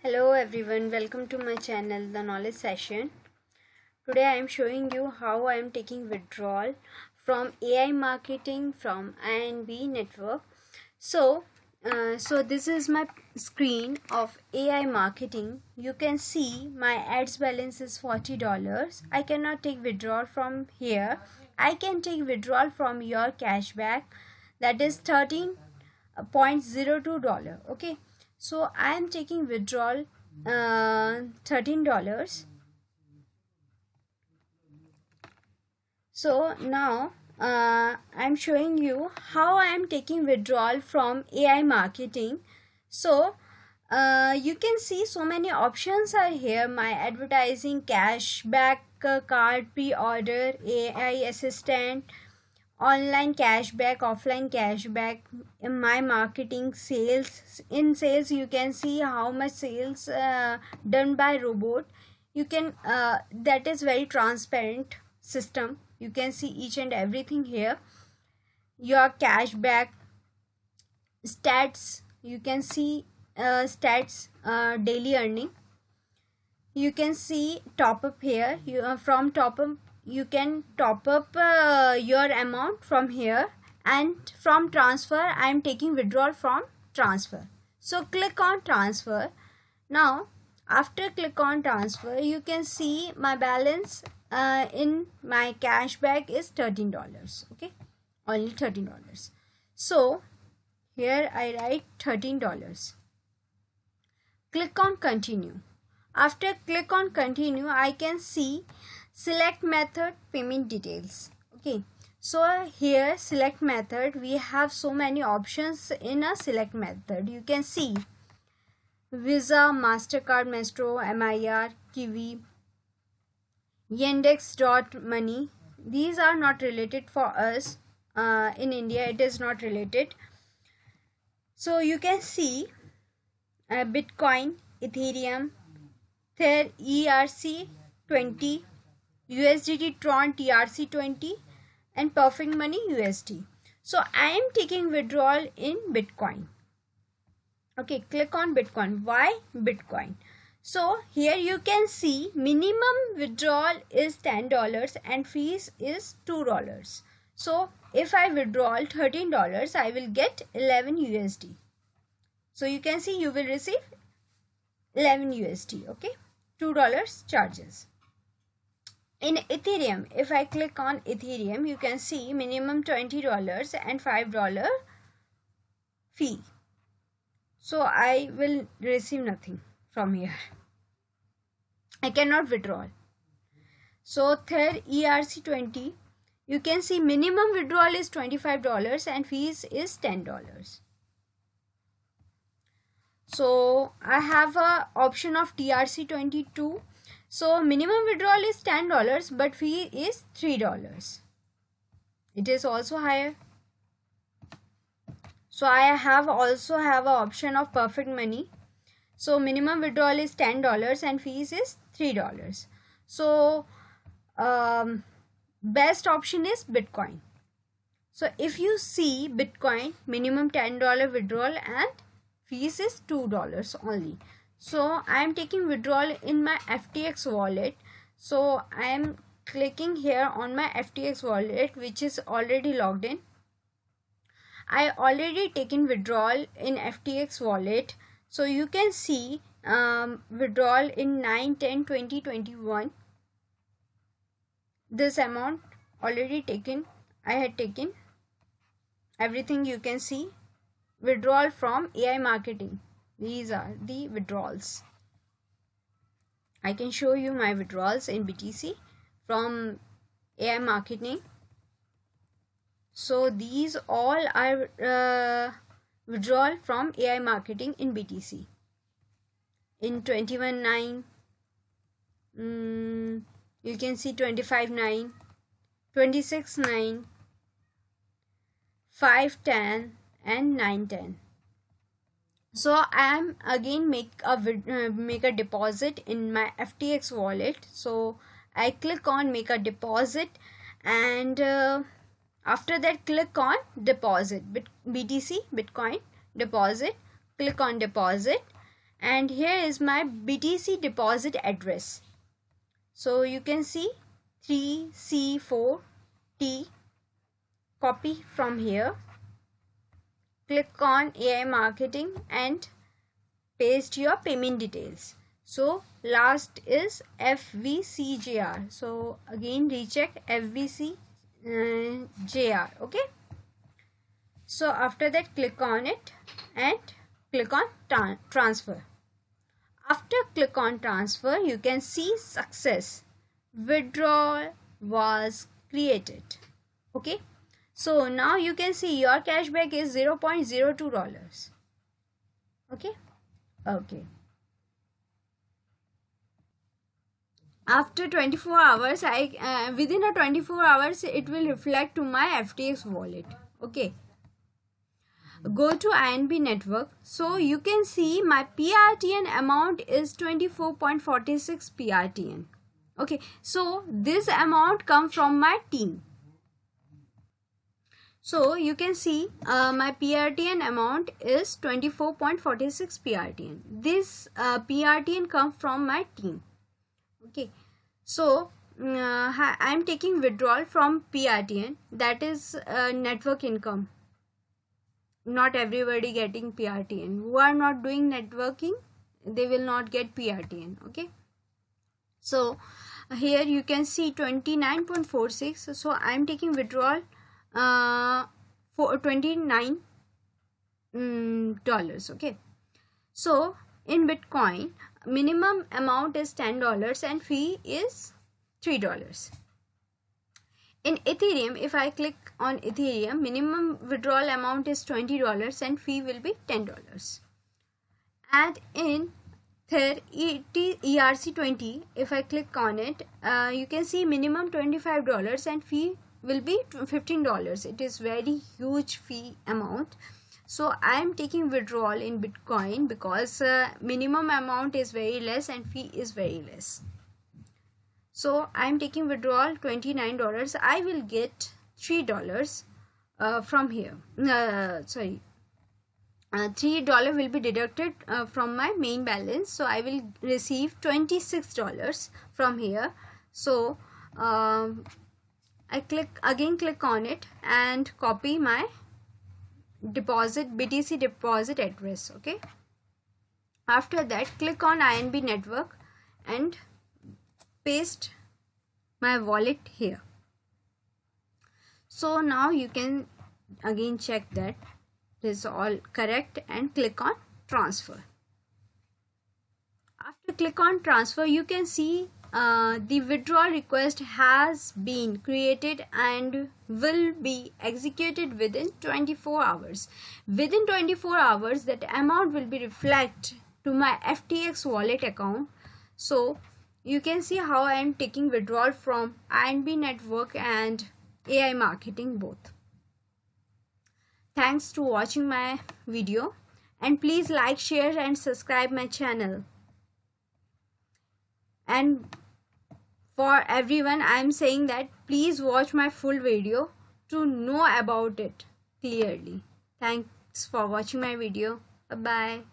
Hello everyone, welcome to my channel The Knowledge Session. Today I am showing you how I am taking withdrawal from AI marketing from INB network. So this is my screen of AI marketing. You can see my ads balance is $40. I cannot take withdrawal from here. I can take withdrawal from your cashback, that is $13.02. Okay, so I am taking withdrawal $13. So now I'm showing you how I am taking withdrawal from AI marketing. So you can see so many options are here: my advertising, cashback, card pre-order, AI assistant, online cashback, offline cashback, my marketing, sales. In sales you can see how much sales done by robot. You can that is very transparent system. You can see each and everything here. Your cashback stats, you can see stats, daily earning. You can see top up here. From top up you can top up your amount from here, and from transfer I am taking withdrawal from transfer. So click on transfer. Now after click on transfer, you can see my balance in my cashback is $13. Okay, only $13. So here I write $13. Click on continue. After click on continue, I can see select method, payment details. Okay, so here select method, we have so many options in a select method. You can see Visa, Mastercard, Maestro, MIR, Kiwi, Yandex.money. These are not related for us. In India it is not related. So you can see Bitcoin, Ethereum, Ether ERC20, USDT Tron TRC20, and Perfect Money USD. So I am taking withdrawal in Bitcoin. Okay, click on Bitcoin. Why Bitcoin? So here you can see minimum withdrawal is $10 and fees is $2. So if I withdraw $13, I will get 11 USD. So you can see you will receive 11 USD. Okay, $2 charges. In Ethereum, if I click on Ethereum, you can see minimum $20 and $5 fee. So I will receive nothing from here. I cannot withdraw. So Ether ERC20, you can see minimum withdrawal is $25 and fees is $10. So I have a option of TRC22. So minimum withdrawal is $10 but fee is $3. It is also higher. So I also have a option of Perfect Money. So minimum withdrawal is $10 and fees is $3. So best option is Bitcoin. So if you see Bitcoin, minimum $10 withdrawal and fees is $2 only. So I am taking withdrawal in my FTX wallet. So I am clicking here on my FTX wallet, which is already logged in. I already taken withdrawal in FTX wallet. So you can see withdrawal in 9/10/2021. This amount already taken. I had taken everything. You can see withdrawal from AI marketing. These are the withdrawals. I can show you my withdrawals in BTC from AI marketing. So these all are withdrawal from AI marketing in BTC. In 21/9, you can see 25/9, 26/9, 5/10 and 9/10. So I am again make a deposit in my FTX wallet. So I click on make a deposit, and after that click on deposit BTC Bitcoin deposit. Click on deposit, and here is my BTC deposit address. So you can see 3C4T, copy from here, click on AI marketing and paste your payment details. So last is FVCJR, so again recheck FVCJR. okay, so after that click on it and click on transfer. After click on transfer, you can see success, withdrawal was created. Okay, so now you can see your cashback is $0.02. okay. After 24 hours, within a 24 hours it will reflect to my FTX wallet. Okay, go to INB network. So you can see my PRTN amount is 24.46 PRTN. okay, so this amount come from my team. So you can see my PRTN amount is 24.46 PRTN. This PRTN come from my team. Okay, so I am taking withdrawal from PRTN, that is network income. Not everybody getting PRTN. Who are not doing networking, they will not get PRTN. okay, so here you can see 29.46. so I am taking withdrawal for $29. okay, so in Bitcoin minimum amount is $10 and fee is $3. In Ethereum, if I click on Ethereum, minimum withdrawal amount is $20 and fee will be $10. And in Ether ERC20, if I click on it, you can see minimum $25 and fee will be $15. It is very huge fee amount. So I am taking withdrawal in Bitcoin because minimum amount is very less and fee is very less. So I am taking withdrawal $29. I will get $3 from here. $3 will be deducted from my main balance. So I will receive $26 from here. So I click on it and copy my BTC deposit address. okay, after that click on INB network and paste my wallet here. So now you can again check that it is all correct and click on transfer. After click on transfer, you can see the withdrawal request has been created and will be executed within 24 hours. Within 24 hours, that amount will be reflected to my FTX wallet account. So you can see how I am taking withdrawal from INB network and AI marketing both. Thanks to watching my video, and please like, share and subscribe my channel. And for everyone, I am saying that please watch my full video to know about it clearly. Thanks for watching my video. Bye bye.